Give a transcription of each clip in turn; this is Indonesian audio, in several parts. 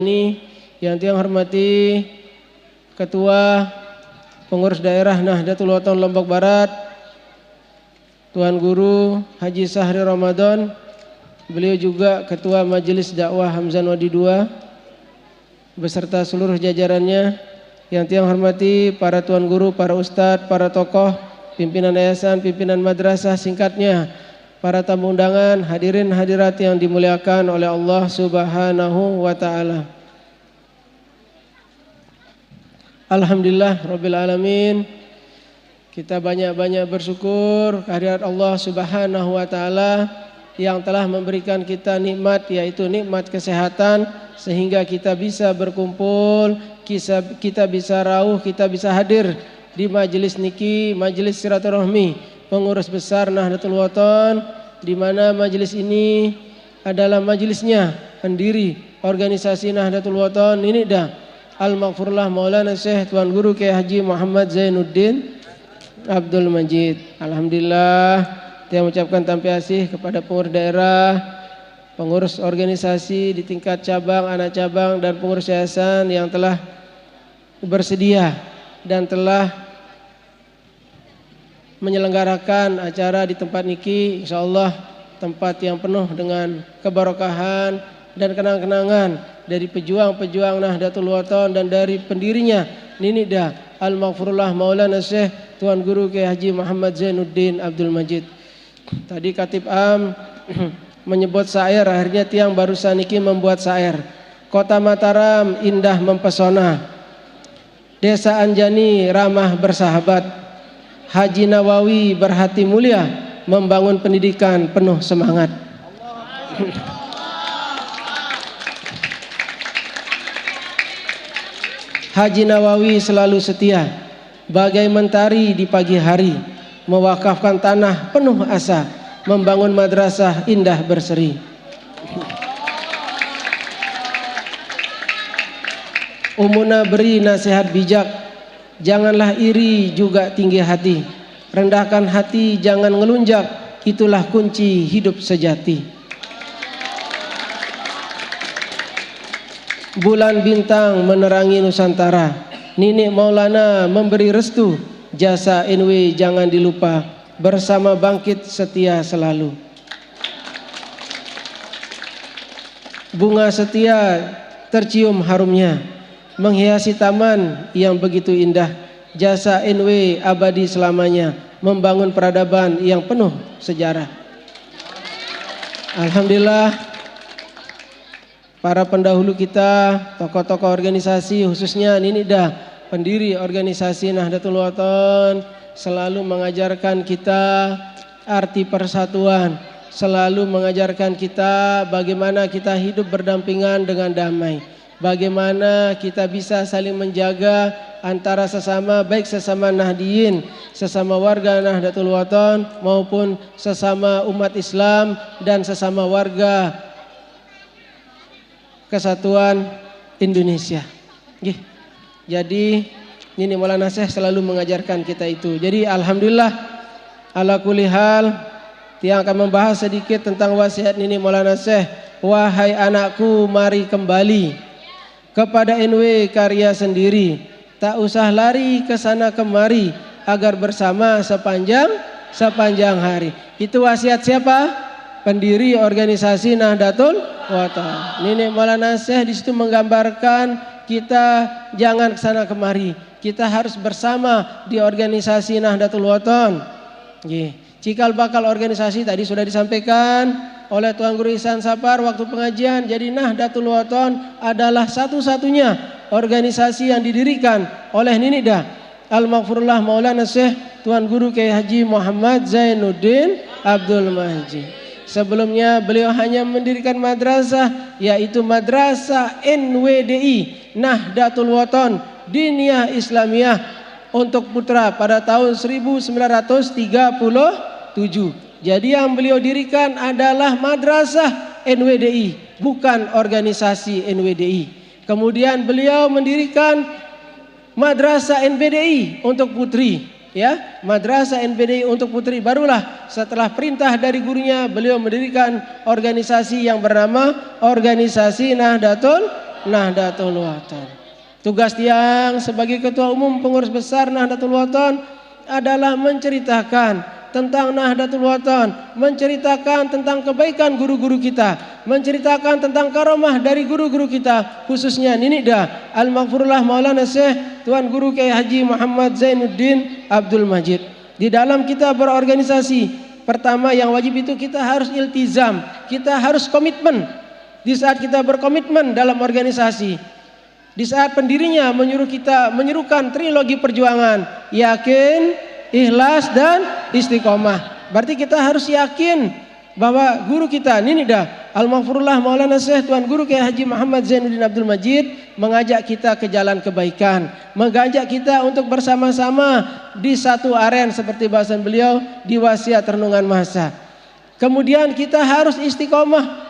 Ini yang hormati Ketua Pengurus Daerah Nahdlatul Wathon Lombok Barat, Tuan Guru Haji Sahri Ramadan, beliau juga Ketua Majelis Dakwah Hamzan Wadi II beserta seluruh jajarannya. Yang hormati para tuan guru, para ustadz, para tokoh, pimpinan yayasan, pimpinan madrasah, singkatnya para tamu undangan, hadirin hadirat yang dimuliakan oleh Allah Subhanahu wa taala. Alhamdulillah rabbil alamin. Kita banyak-banyak bersyukur kehadirat Allah Subhanahu wa taala yang telah memberikan kita nikmat, yaitu nikmat kesehatan, sehingga kita bisa berkumpul, kita bisa rauh, kita bisa hadir di majelis niki, majelis silaturahmi pengurus besar Nahdlatul Wathon, di mana majelis ini adalah majelisnya pendiri organisasi Nahdlatul Wathon ini dah Al-Maghfurullah Maulana Syekh Tuan Guru Kiai Haji Muhammad Zainuddin Abdul Majid. Alhamdulillah, saya mengucapkan terima kasih kepada pengurus daerah, pengurus organisasi di tingkat cabang, anak cabang, dan pengurus yayasan yang telah bersedia dan telah menyelenggarakan acara di tempat niki. InsyaAllah tempat yang penuh dengan keberkahan dan kenang-kenangan dari pejuang-pejuang Nahdlatul Wathon dan dari pendirinya Ninida Al-Maghfurullah Maulana Syekh Tuan Guru Kiai Haji Muhammad Zainuddin Abdul Majid. Tadi Khatib Am menyebut syair, akhirnya tiang barusan niki membuat syair. Kota Mataram indah mempesona, Desa Anjani ramah bersahabat, Haji Nawawi berhati mulia, membangun pendidikan penuh semangat. Haji Nawawi selalu setia, bagai mentari di pagi hari, mewakafkan tanah penuh asa, membangun madrasah indah berseri. Umuna beri nasihat bijak, janganlah iri juga tinggi hati, rendahkan hati jangan ngelunjak, itulah kunci hidup sejati. Bulan bintang menerangi Nusantara, Nini Maulana memberi restu, jasa NW jangan dilupa, bersama bangkit setia selalu. Bunga setia tercium harumnya, menghiasi taman yang begitu indah, jasa NW abadi selamanya, membangun peradaban yang penuh sejarah. Alhamdulillah, para pendahulu kita, tokoh-tokoh organisasi, khususnya Ninida, pendiri organisasi Nahdlatul Wathon, selalu mengajarkan kita arti persatuan, selalu mengajarkan kita bagaimana kita hidup berdampingan dengan damai, bagaimana kita bisa saling menjaga antara sesama, baik sesama Nahdiyin, sesama warga Nahdlatul Wathon, maupun sesama umat Islam dan sesama warga Kesatuan Indonesia. Jadi Nini Maulana Syekh selalu mengajarkan kita itu. Jadi alhamdulillah ala kulli hal, yang akan membahas sedikit tentang wasiat Nini Maulana Syekh. Wahai anakku, mari kembali kepada NW karya sendiri, tak usah lari ke sana kemari, agar bersama sepanjang hari. Itu wasiat siapa? Pendiri organisasi Nahdlatul Wathon. Nini Maulana Syekh di situ menggambarkan kita jangan kesana kemari, kita harus bersama di organisasi Nahdlatul Wathon. Cikal bakal organisasi tadi sudah disampaikan oleh Tuan Guru Ihsan Sapar waktu pengajian. Jadi Nahdlatul Wathon adalah satu-satunya organisasi yang didirikan oleh Ninida Al-Maghfurullah Maulana Syekh Tuan Guru Kiai Haji Muhammad Zainuddin Abdul Majid. Sebelumnya beliau hanya mendirikan madrasah, yaitu Madrasah NWDI Nahdlatul Wathon Diniyah Islamiyah untuk putra pada tahun 1937. Jadi yang beliau dirikan adalah Madrasah NWDI, bukan organisasi NWDI. Kemudian beliau mendirikan Madrasah NBDI untuk putri, ya, Madrasah NBDI untuk putri. Barulah setelah perintah dari gurunya beliau mendirikan organisasi yang bernama Organisasi Nahdlatul Nahdlatul Ulama. Tugas Tiang sebagai Ketua Umum Pengurus Besar Nahdlatul Ulama adalah menceritakan tentang Nahdlatul Ulama, menceritakan tentang kebaikan guru-guru kita, menceritakan tentang karomah dari guru-guru kita, khususnya Ninida Al-Maghfurullah Maulana Syekh Tuan Guru Kiai Haji Muhammad Zainuddin Abdul Majid. Di dalam kita berorganisasi, pertama yang wajib itu kita harus iltizam, kita harus komitmen. Di saat kita berkomitmen dalam organisasi, di saat pendirinya menyerukan trilogi perjuangan, yakin, ikhlas dan istiqomah. Berarti kita harus yakin bahwa guru kita Ninida Al-Maghfurullah Maulana Syekh Tuan Guru Kiai Haji Muhammad Zainuddin Abdul Majid mengajak kita ke jalan kebaikan, mengajak kita untuk bersama-sama di satu aren seperti bahasan beliau di wasiat renungan masa. Kemudian kita harus istiqomah.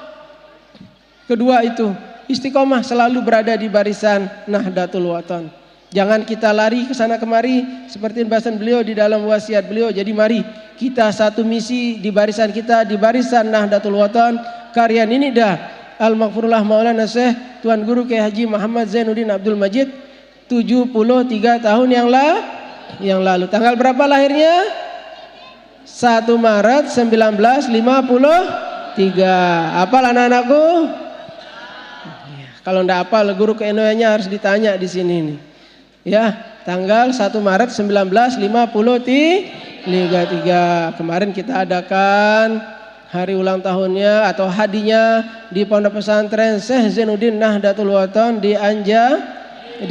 Kedua itu, istiqomah selalu berada di barisan Nahdlatul Ulama. Jangan kita lari ke sana kemari seperti bahasan beliau di dalam wasiat beliau. Jadi mari kita satu misi di barisan kita, di barisan Nahdlatul Ulama, karya Ninida Al-Maghfurullah Maulana Syekh Tuan Guru Kiai Haji Muhammad Zainuddin Abdul Majid 73 tahun yang lalu. Tanggal berapa lahirnya? 1 Maret 1953. Apal anak-anakku? Kalau ndak apal, guru keenoyanya harus ditanya di sini nih. Ya, tanggal 1 Maret 1953. Kemarin kita adakan hari ulang tahunnya atau hadinya di Pondok Pesantren Syekh Zainuddin Nahdlatul Ulama di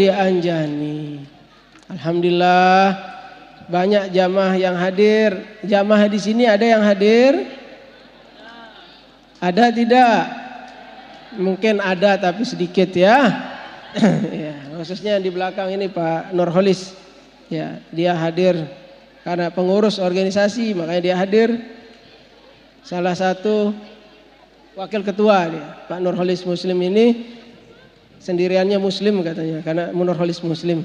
Anjani. Alhamdulillah banyak jamaah yang hadir. Jamaah di sini ada yang hadir? Ada tidak? Mungkin ada tapi sedikit ya. Ya, khususnya di belakang ini Pak Nurholis. Ya, dia hadir karena pengurus organisasi, makanya dia hadir. Salah satu wakil ketua dia, Pak Nurholis Muslim ini sendiriannya Muslim katanya, karena Nurholis Muslim.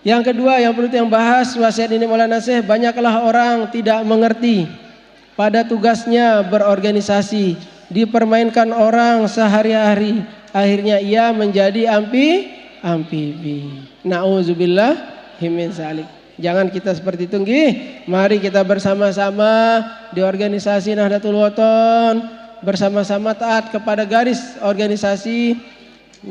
Yang kedua yang perlu yang bahas wasiat ini Maulana Syekh, banyaklah orang tidak mengerti pada tugasnya berorganisasi, dipermainkan orang sehari-hari, akhirnya ia menjadi amfibi. Nauzubillah min zalik. Jangan kita seperti itu nggih. Mari kita bersama-sama di organisasi Nahdlatul Ulama, bersama-sama taat kepada garis organisasi,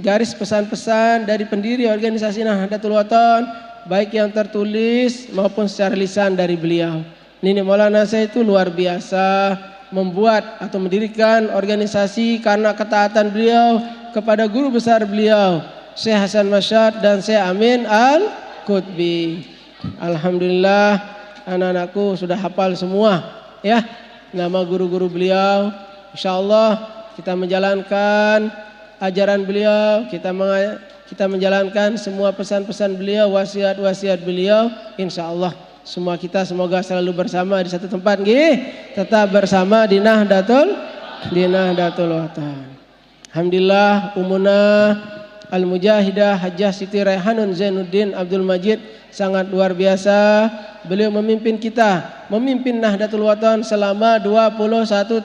garis pesan-pesan dari pendiri organisasi Nahdlatul Ulama, baik yang tertulis maupun secara lisan dari beliau. Nini Maulana Syekh itu luar biasa membuat atau mendirikan organisasi karena ketaatan beliau kepada guru besar beliau Syekh Hasan Masyad dan Syekh Amin Al-Qutbi. Alhamdulillah anak-anakku sudah hafal semua ya nama guru-guru beliau. Insyaallah kita menjalankan ajaran beliau, kita menjalankan semua pesan-pesan beliau, wasiat-wasiat beliau. Insyaallah semua kita semoga selalu bersama di satu tempat nggih, tetap bersama di Nahdlatul Ulama. Alhamdulillah umuna Al-Mujahidah Hajjah Siti Raihanun Zainuddin Abdul Majid sangat luar biasa. Beliau memimpin kita, memimpin Nahdlatul Ulama selama 21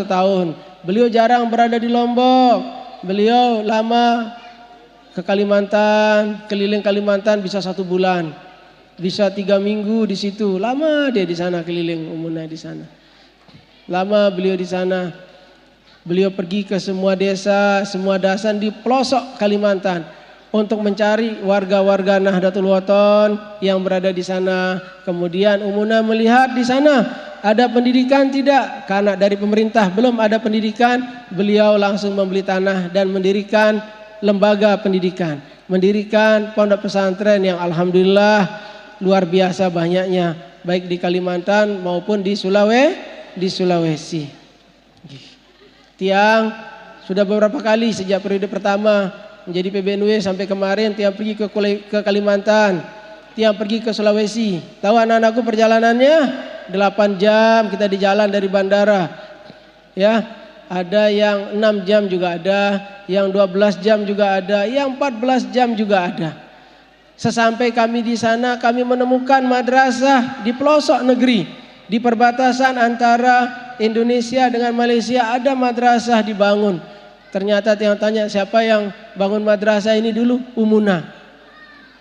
tahun. Beliau jarang berada di Lombok. Beliau lama ke Kalimantan, keliling Kalimantan bisa 1 bulan. Bisa 3 minggu di situ. Lama dia di sana keliling umuna di sana. Lama beliau di sana. Beliau pergi ke semua desa, semua dasan di pelosok Kalimantan untuk mencari warga-warga Nahdlatul Ulama yang berada di sana. Kemudian umuna melihat di sana ada pendidikan tidak? Karena dari pemerintah belum ada pendidikan, beliau langsung membeli tanah dan mendirikan lembaga pendidikan, mendirikan pondok pesantren yang alhamdulillah luar biasa banyaknya, baik di Kalimantan maupun di Sulawesi. Tiang sudah beberapa kali sejak periode pertama menjadi PBNW sampai kemarin Tiang pergi ke Kalimantan, Tiang pergi ke Sulawesi. Tahu anak-anakku perjalanannya 8 jam kita di jalan dari bandara. Ya, ada yang 6 jam juga ada, yang 12 jam juga ada, yang 14 jam juga ada. Sesampai kami di sana, kami menemukan madrasah di pelosok negeri, di perbatasan antara Indonesia dengan Malaysia ada madrasah dibangun. Ternyata yang tanya siapa yang bangun madrasah ini dulu? Umuna.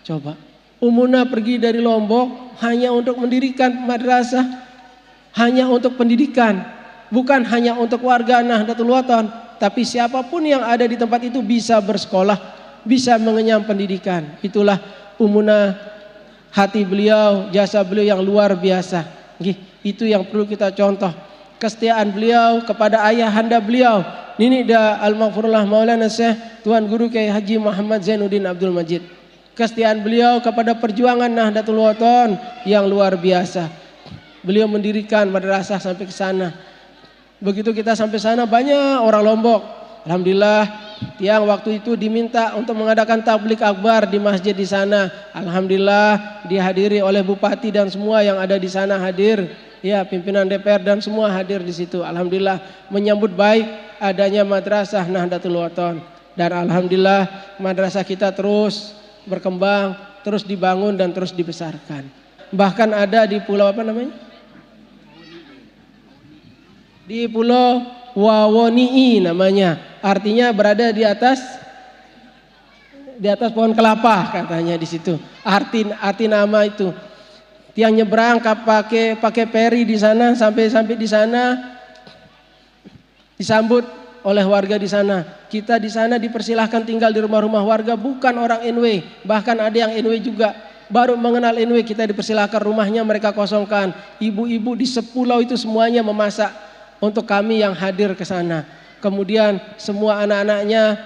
Coba. Umuna pergi dari Lombok hanya untuk mendirikan madrasah, hanya untuk pendidikan, bukan hanya untuk warga Nahdlatul Wathon, tapi siapapun yang ada di tempat itu bisa bersekolah, bisa mengenyam pendidikan. Itulah Umuna, hati beliau, jasa beliau yang luar biasa. Itu yang perlu kita contoh. Kesetiaan beliau kepada ayahanda beliau, Nini da Al-Maghfurullah Maulana Syekh Tuan Guru Kiai Haji Muhammad Zainuddin Abdul Majid. Kesetiaan beliau kepada perjuangan Nahdlatul Wathon yang luar biasa. Beliau mendirikan madrasah sampai ke sana. Begitu kita sampai sana banyak orang Lombok. Alhamdulillah, yang waktu itu diminta untuk mengadakan tabligh akbar di masjid di sana. Alhamdulillah dihadiri oleh bupati dan semua yang ada di sana hadir. Ya, pimpinan DPR dan semua hadir di situ. Alhamdulillah menyambut baik adanya madrasah Nahdlatul Wathon. Dan alhamdulillah madrasah kita terus berkembang, terus dibangun dan terus dibesarkan. Bahkan ada di pulau apa namanya? Di pulau Wawoni'i namanya. Artinya berada di atas pohon kelapa katanya di situ. Arti nama itu. Tiang nyebrang pakai peri di sana sampai di sana disambut oleh warga di sana. Kita di sana dipersilahkan tinggal di rumah-rumah warga, bukan orang NW. Bahkan ada yang NW juga baru mengenal NW, kita dipersilahkan rumahnya mereka kosongkan. Ibu-ibu di sepulau itu semuanya memasak untuk kami yang hadir ke sana. Kemudian semua anak-anaknya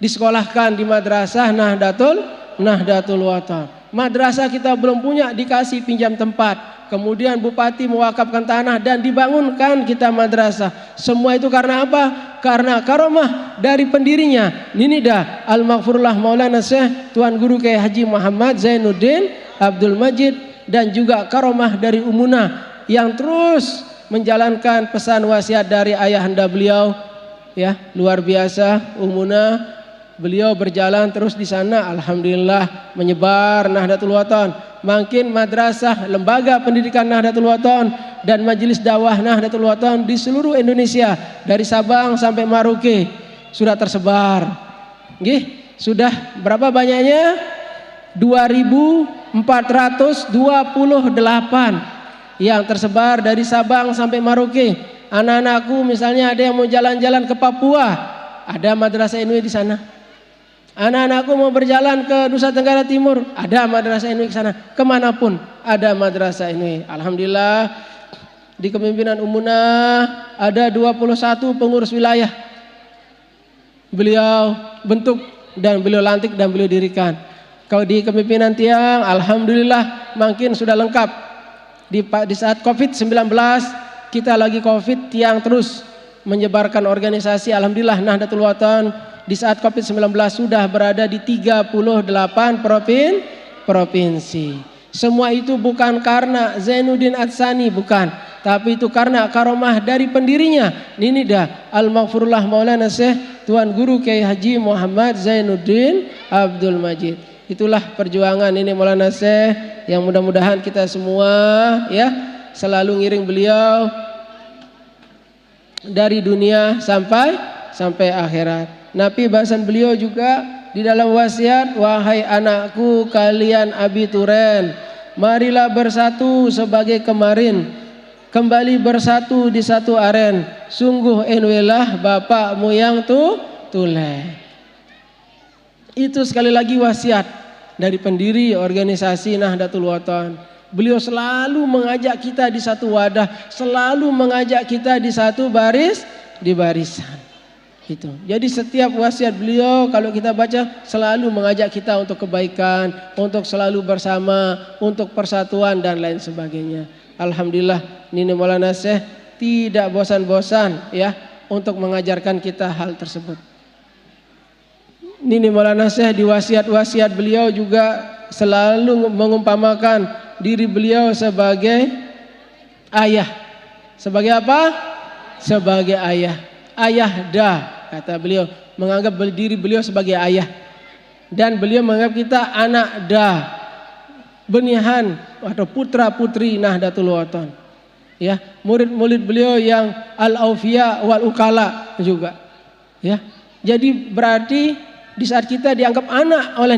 disekolahkan di madrasah Nahdlatul Wathon. Madrasah kita belum punya, dikasih pinjam tempat. Kemudian bupati mewakafkan tanah dan dibangunkan kita madrasah. Semua itu karena apa? Karena karomah dari pendirinya Ninida Al-Maghfurullah Maulana Syekh Tuan Guru Kiai Haji Muhammad Zainuddin Abdul Majid, dan juga karomah dari Umuna yang terus menjalankan pesan wasiat dari ayahanda beliau. Ya, luar biasa Umuna. Beliau berjalan terus di sana, alhamdulillah menyebar Nahdlatul Wathon. Makin madrasah, lembaga pendidikan Nahdlatul Wathon dan majelis dakwah Nahdlatul Wathon di seluruh Indonesia dari Sabang sampai Maroke sudah tersebar. Sudah berapa banyaknya? 2.428 yang tersebar dari Sabang sampai Maroke. Anak-anakku misalnya ada yang mau jalan-jalan ke Papua, ada madrasah NW di sana. Anak-anakku mau berjalan ke Nusa Tenggara Timur, ada madrasah NW ke sana. Kemanapun ada madrasah NW. Alhamdulillah di kepemimpinan Umuna ada 21 pengurus wilayah. Beliau bentuk dan beliau lantik dan beliau dirikan. Kalau di kepemimpinan Tiang, alhamdulillah makin sudah lengkap. Di saat COVID-19, kita lagi COVID, Tiang terus menyebarkan organisasi. Alhamdulillah Nahdlatul Wathon di saat COVID-19 sudah berada di 38 provinsi. Semua itu bukan karena Zainuddin Atsani, bukan, tapi itu karena karomah dari pendirinya Ninida Al-Maghfurullah Maulana Syekh Tuan Guru Kiai Haji Muhammad Zainuddin Abdul Majid. Itulah perjuangan ini Maulana Syekh, yang mudah-mudahan kita semua ya selalu ngiring beliau dari dunia sampai akhirat. Nabi bahasan beliau juga di dalam wasiat, wahai anakku kalian abituren, marilah bersatu sebagai kemarin, kembali bersatu di satu aren. Sungguh enwelah bapakmu yang tule. Itu sekali lagi wasiat dari pendiri organisasi Nahdlatul Wathon. Beliau selalu mengajak kita di satu wadah, selalu mengajak kita di satu barisan. Itu. Jadi setiap wasiat beliau kalau kita baca selalu mengajak kita untuk kebaikan, untuk selalu bersama, untuk persatuan dan lain sebagainya. Alhamdulillah Nini Maulana Syekh tidak bosan-bosan ya untuk mengajarkan kita hal tersebut. Nini Maulana Syekh di wasiat-wasiat beliau juga selalu mengumpamakan diri beliau sebagai ayah. Sebagai apa? Sebagai ayah. Ayahda, kata beliau, menganggap diri beliau sebagai ayah, dan beliau menganggap kita anak da, benihan atau putra putri Nahdlatul Wathon. Ya, murid-murid beliau yang al-aufiya wal ukala juga. Ya, Jadi berarti di saat kita dianggap anak oleh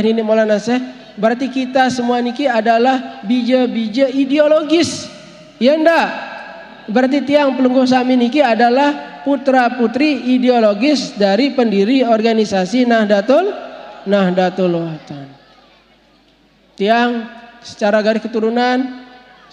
Nini Maulana Syekh, berarti kita semua niki adalah bija-bija ideologis. Ya enggak? Berarti tiang pelungguh sami niki adalah putra-putri ideologis dari pendiri organisasi Nahdlatul Ulama. Tiang secara garis keturunan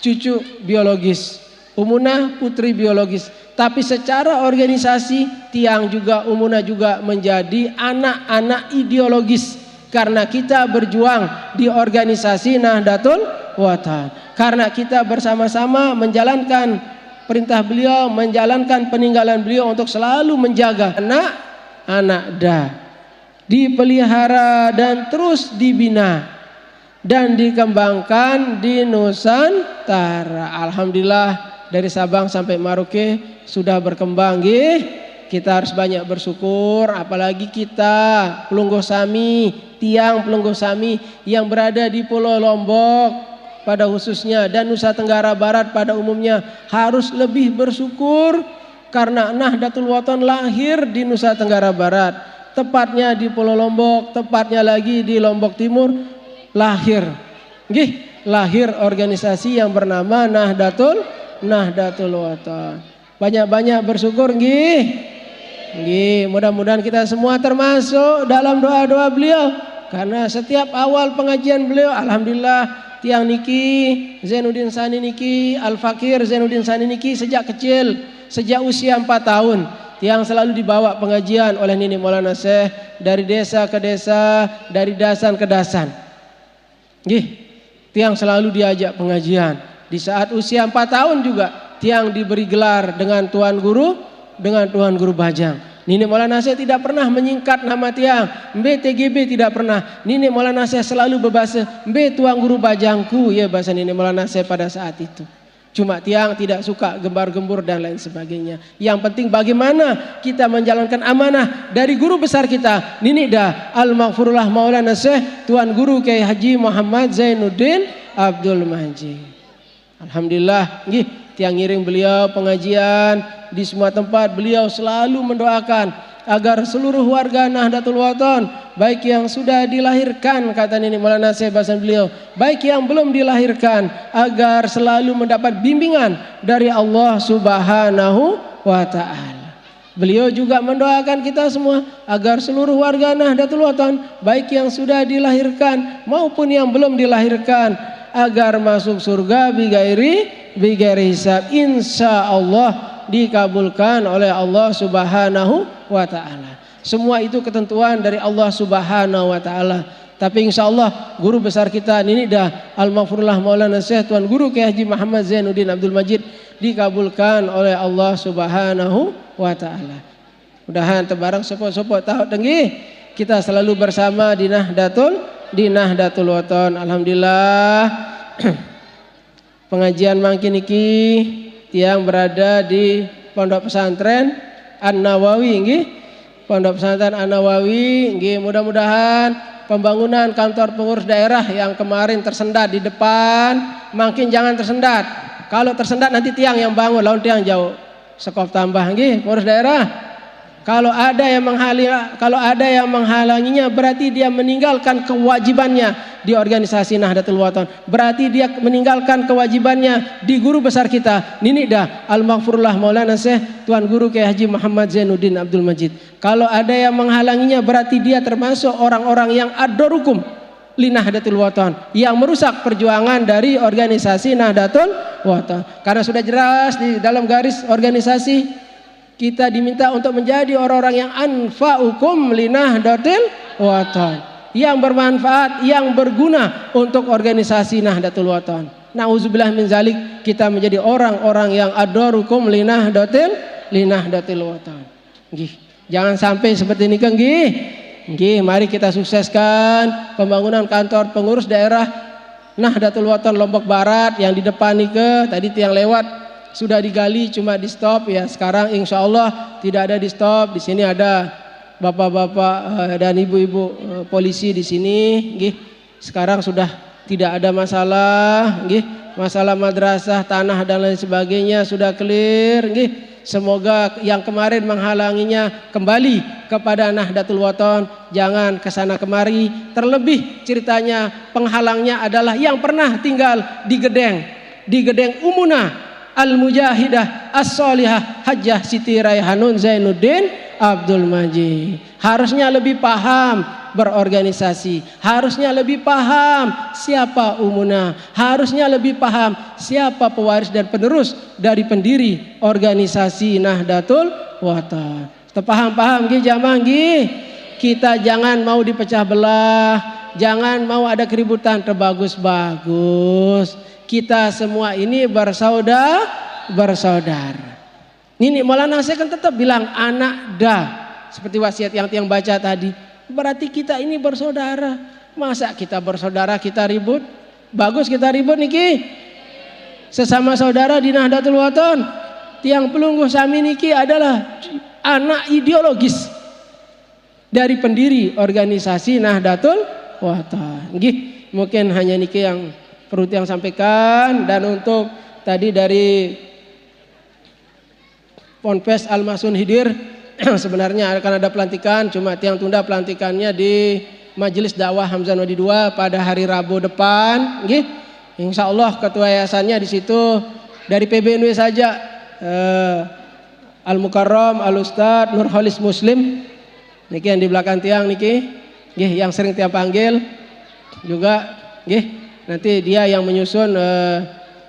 cucu biologis, Umunah putri biologis. Tapi secara organisasi tiang juga Umunah juga menjadi anak-anak ideologis karena kita berjuang di organisasi Nahdlatul Ulama. Karena kita bersama-sama menjalankan perintah beliau, menjalankan peninggalan beliau untuk selalu menjaga anak-anak dipelihara dan terus dibina dan dikembangkan di Nusantara. Alhamdulillah dari Sabang sampai Merauke sudah berkembang. Kita harus banyak bersyukur, apalagi kita pelungguh sami, tiang pelungguh sami yang berada di Pulau Lombok pada khususnya dan Nusa Tenggara Barat pada umumnya harus lebih bersyukur karena Nahdlatul Ulama lahir di Nusa Tenggara Barat, tepatnya di Pulau Lombok, tepatnya lagi di Lombok Timur lahir organisasi yang bernama Nahdlatul Ulama. Banyak-banyak bersyukur mudah-mudahan kita semua termasuk dalam doa-doa beliau karena setiap awal pengajian beliau alhamdulillah tiang niki Zainuddin Sani niki Al-Fakir Zainuddin Sani niki sejak kecil, sejak usia 4 tahun tiang selalu dibawa pengajian oleh Nini Maulana Syekh dari desa ke desa, dari dasan ke dasan. Tiang selalu diajak pengajian. Di saat usia 4 tahun juga tiang diberi gelar dengan Tuan Guru Bajang. Nini Maulana Syekh tidak pernah menyingkat nama tiang. TGB tidak pernah. Nini Maulana Syekh selalu berbahasa Tuan Guru Bajangku, ya bahasa Nini Maulana Syekh pada saat itu. Cuma tiang tidak suka gembar-gembur dan lain sebagainya. Yang penting bagaimana kita menjalankan amanah dari guru besar kita, Nini Al-Maghfurullah Maulana Syekh Tuan Guru Kiai Haji Muhammad Zainuddin Abdul Majid. Alhamdulillah, tiang ngiring beliau pengajian di semua tempat. Beliau selalu mendoakan agar seluruh warga Nahdlatul Ulama, baik yang sudah dilahirkan, kata Nini Maulana Syekh bahasa beliau, baik yang belum dilahirkan, agar selalu mendapat bimbingan dari Allah Subhanahu wa Ta'ala. Beliau juga mendoakan kita semua agar seluruh warga Nahdlatul Ulama, baik yang sudah dilahirkan maupun yang belum dilahirkan, agar masuk surga bigairi hisab, insya Allah dikabulkan oleh Allah Subhanahu wa Ta'ala. Semua itu ketentuan dari Allah Subhanahu wa Ta'ala. Tapi insya Allah guru besar kita Nini Al-Maghfurullah Maulana Syekh Tuan Guru Kiai Haji Muhammad Zainuddin Abdul Majid dikabulkan oleh Allah Subhanahu wa Ta'ala. Mudahan tebarang sopot-sopot tahu dengki kita selalu bersama di Nahdlatul Ulama. Alhamdulillah. Pengajian mangkin iki tiang berada di Pondok Pesantren An-Nawawi Pondok Pesantren An-Nawawi mudah-mudahan pembangunan kantor pengurus daerah yang kemarin tersendat di depan makin jangan tersendat. Kalau tersendat nanti tiang yang bangun, lawan tiang jauh sekop tambah pengurus daerah. Kalau ada yang menghalanginya berarti dia meninggalkan kewajibannya di organisasi Nahdlatul Ulama. Berarti dia meninggalkan kewajibannya di guru besar kita Nini Al-Maghfurullah Maulana Syekh Tuan Guru Kiai Haji Muhammad Zainuddin Abdul Majid. Kalau ada yang menghalanginya berarti dia termasuk orang-orang yang ad-darukum li Nahdlatul Ulama, yang merusak perjuangan dari organisasi Nahdlatul Ulama. Karena sudah jelas di dalam garis organisasi kita diminta untuk menjadi orang-orang yang anfa'ukum li Nahdlatul Ulama, yang bermanfaat, yang berguna untuk organisasi Nahdlatul Ulama. Nauzubillah min zalik, kita menjadi orang-orang yang ad-darukum li Nahdlatul Ulama. Jangan sampai seperti ini kan mari kita sukseskan pembangunan kantor pengurus daerah Nahdlatul Ulama Lombok Barat yang di depan tadi tiang lewat sudah digali cuma di stop ya. Sekarang insya Allah tidak ada di stop. Di sini ada bapak-bapak dan ibu-ibu polisi di sini. Sekarang sudah tidak ada masalah. Masalah madrasah, tanah dan lain sebagainya sudah clear. Semoga yang kemarin menghalanginya kembali kepada Nahdlatul Wathon, jangan kesana kemari. Terlebih ceritanya penghalangnya adalah yang pernah tinggal di Gedeng Umunah Al-Mujahidah As-Solihah Hajjah Siti Raihanun Zainuddin Abdul Majid. Harusnya lebih paham berorganisasi, harusnya lebih paham siapa Umunah, harusnya lebih paham siapa pewaris dan penerus dari pendiri organisasi Nahdlatul Wathon. Paham-paham nggih jamaah nggih. Kita jangan mau dipecah belah, jangan mau ada keributan, terbagus-bagus. Kita semua ini bersaudara. Ini Maulana saya kan tetap bilang anak seperti wasiat yang baca tadi. Berarti kita ini bersaudara. Masa kita bersaudara kita ribut? Bagus kita ribut niki. Sesama saudara di Nahdlatul Wathon. Tiang Pelungguh Sami niki adalah anak ideologis dari pendiri organisasi Nahdlatul Wathon. Nggih, mungkin hanya niki yang perlu yang sampaikan. Dan untuk tadi dari Ponpes Al-Masun Hidir sebenarnya akan ada pelantikan, cuma tiang tunda pelantikannya di Majelis Dakwah Hamzah Nodi 2 pada hari Rabu depan. Nggih. Insyaallah ketua yayasannya di situ dari PBNW saja Al-Mukarram Al-Ustad Nurholis Muslim. Niki yang di belakang tiang niki. Nggih, yang sering tiang panggil juga nggih. Nanti dia yang menyusun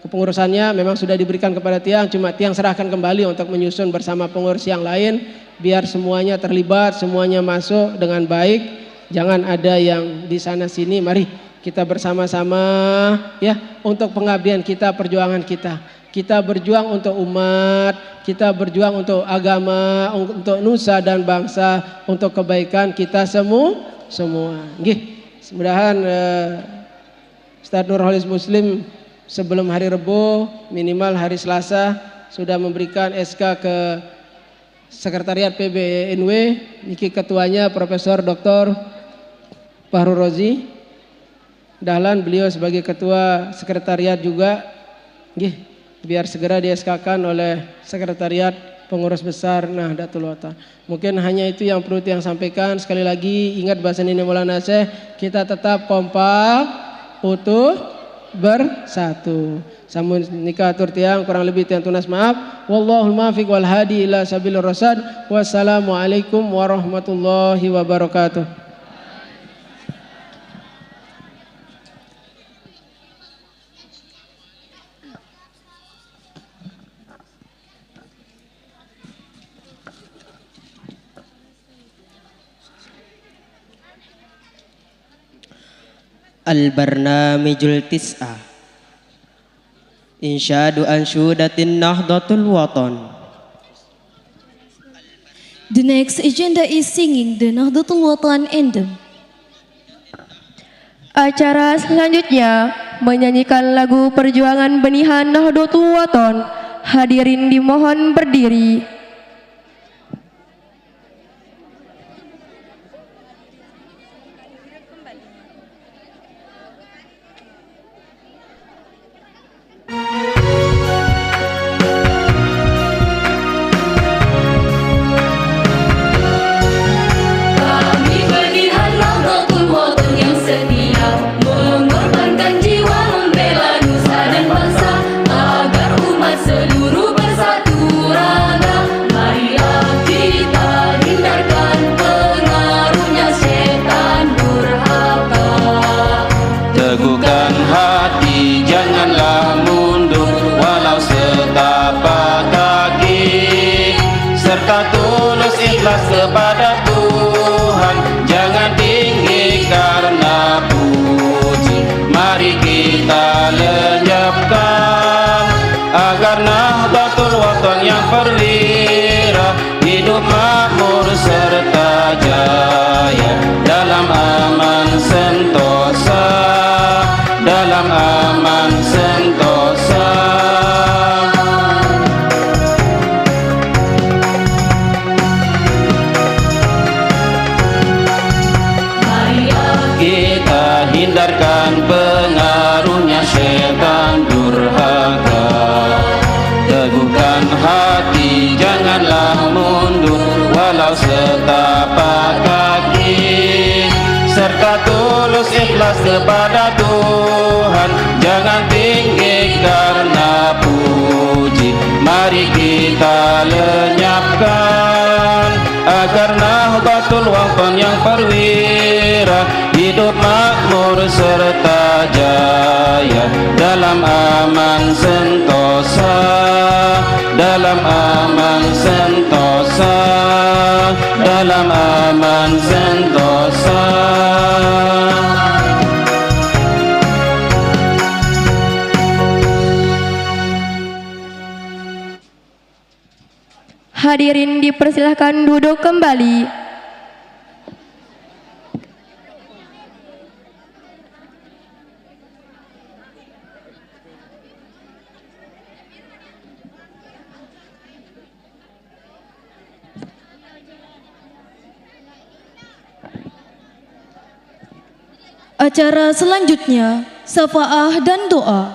kepengurusannya memang sudah diberikan kepada tiang, cuma tiang serahkan kembali untuk menyusun bersama pengurus yang lain biar semuanya terlibat, semuanya masuk dengan baik. Jangan ada yang di sana sini. Mari kita bersama-sama ya untuk pengabdian kita, perjuangan kita. Kita berjuang untuk umat, kita berjuang untuk agama, untuk nusa dan bangsa, untuk kebaikan kita semua. Nggih. Mudah-mudahan Ustaz Nurholis Muslim sebelum hari Rebo, minimal hari Selasa sudah memberikan SK ke Sekretariat PBNW. Niki ketuanya Profesor Dr. Fahru Rozi. Dahlan beliau sebagai ketua sekretariat juga. Nggih, biar segera di SK-kan oleh Sekretariat Pengurus Besar Nahdlatul Wathon. Mungkin hanya itu yang perlu yang sampaikan. Sekali lagi ingat bahasa ini Maulana Syekh, kita tetap kompak, utuh, bersatu. Samun nikah atur tiang kurang lebih tiang tunas maaf. Wallahul muwaffiq wal hadi ila sabilir rasyad. Wassalamualaikum warahmatullahi wabarakatuh. Al-Barnamijul Tis'ah Insyadu Anshudatin Nahdlatul Wathon. The next agenda is singing the Nahdlatul Wathon anthem. Acara selanjutnya menyanyikan lagu perjuangan benihan Nahdlatul Wathon. Hadirin dimohon berdiri. Kepada Tuhan, jangan tinggi karena puji. Mari kita lenyapkan agar Nahdlatul Wathon yang perwira hidup makmur serta jaya dalam aman sentosa, dalam aman sentosa. ikhlas kepada Tuhan, jangan tinggi karena puji. Mari kita lenyapkan agar Nahdlatul Wathon yang perwira hidup makmur serta jaya dalam aman sentosa, dalam aman sentosa, dalam aman sentosa. Hadirin dipersilahkan duduk kembali. Acara selanjutnya, syafaah dan doa.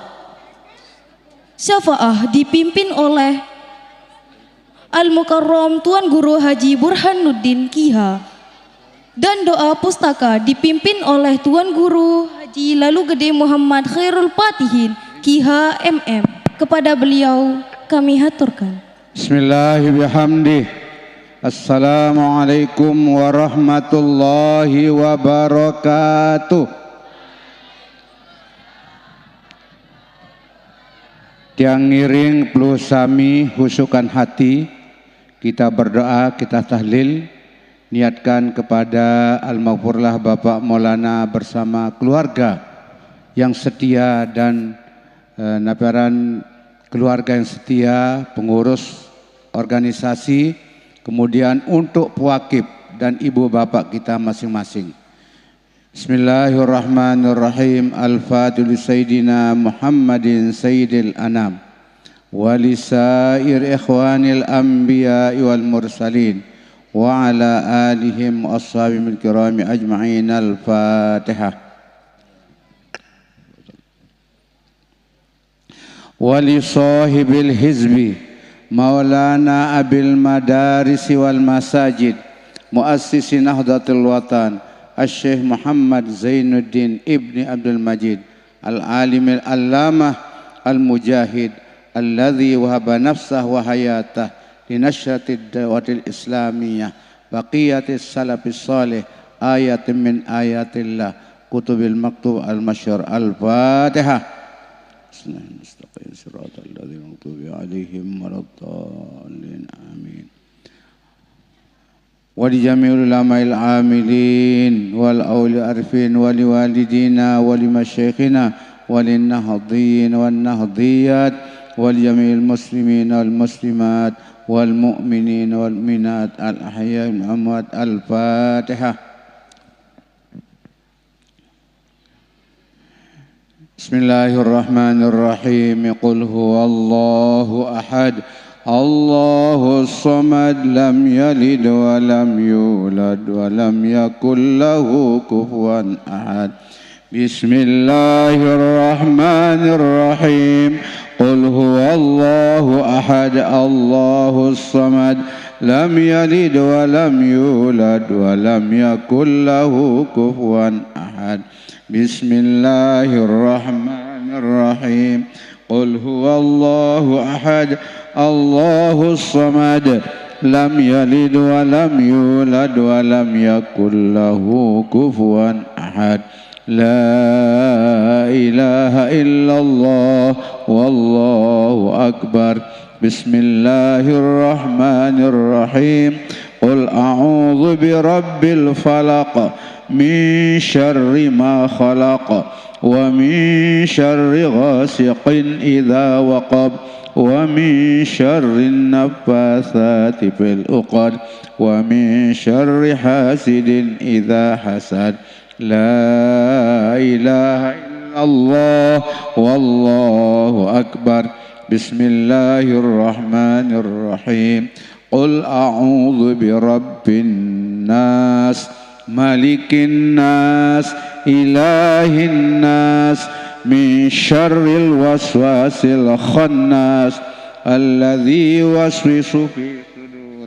Syafaah dipimpin oleh Al-Mukarram Tuan Guru Haji Burhanuddin Kiha, dan doa pustaka dipimpin oleh Tuan Guru Haji Lalu Gede Muhammad Khairul Patihin Kiha MM. Kepada beliau kami haturkan. Bismillahirrahmanirrahim. Assalamualaikum warahmatullahi wabarakatuh. Tiang ngiring perlu sami husukan hati, kita berdoa, kita tahlil, niatkan kepada Al-Maghfurlah Bapak Maulana bersama keluarga yang setia dan naparan keluarga yang setia, pengurus organisasi, kemudian untuk pewakif dan ibu bapak kita masing-masing. Bismillahirrahmanirrahim. Al-Fatihu Sayyidina Muhammadin Sayyidil Anam wa lisair ikhwanil anbiya wal mursalin wa ala alihim wa ashabihim al-kirami ajma'in. Al-Fatihah. Wa li sahibil hizbi Maulana Abil Madarisi wal Masajid Muassisi Nahdlatul Wathon Asy-Syaikh Muhammad Zainuddin Ibni Abdul Majid Al-Alim Al-Allamah Al-Mujahid Alladhi wahaba nafsah wa hayatah linasratid dawatil islamiyah baqiyatis salafis salih ayatin min ayatillah kutubil maktub al-masyhur. Al-Fatihah. Bismillahirrahmanirrahim. Shiratal ladzina an'amta 'alaihim waladdallin. Amin. Wa li jami'il ulama'il 'amilin wal awliya arifin wa li walidina wa li masyayikhina wa lin nahdhiyin wan nahdhiyat wa li jami'il muslimin wal muslimat wal mu'minin wal mu'minat al ahya'i wal amwat. Al-Fatihah. Bismillahirrahmanirrahim. Qul huwallahu ahad, Allahus samad, lam yalid wa lam yulad wa lam yakul lahu kufuwan ahad. Bismillahirrahmanirrahim. Qul huwallahu ahad, Allahus samad, lam yalid wa lam yulad wa lam yakul lahu kufuwan ahad. Bismillahirrahmanirrahim. Qul huwallahu ahad, Allahus samad, lam yalid wa lam yulad wa lam yakul lahu kufuwan ahad. La ilaha illallah wallahu akbar. Bismillahirrahmanirrahim. Qul a'udzu birabbil falaq min syarri ma khalaq wa min syarri ghasiqin idza waqab wa min syarri naffatsati fil uqad wa min syarri hasidin idza hasad. La ilaha illallah wallahu akbar. Bismillahirrahmanirrahim. Qul a'udzu birabbin nas malikin nas ilahin nas min syarril waswasil khannas alladzi yuwaswisu fi sudur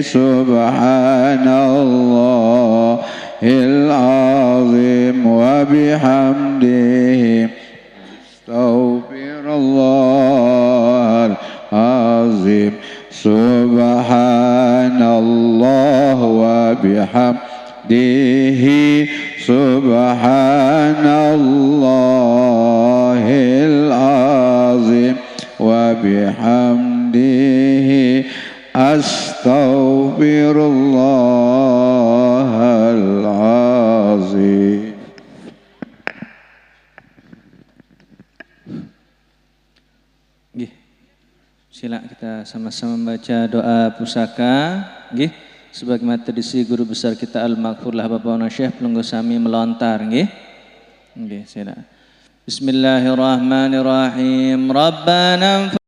subhanallahil azim wa bihamdihi astaghfirullah azim subhanallah wa bihamdihi subhanallahil azim wa bihamdihi astaghfirullahal azim. Sila kita sama-sama membaca doa pusaka. Nggih, sebagaimana tradisi guru besar kita Al-Maghfurlah Bapak Syekh Pelunggu Sami melontar. Nggih. Nggih, sila. Bismillahirrahmanirrahim. Rabbana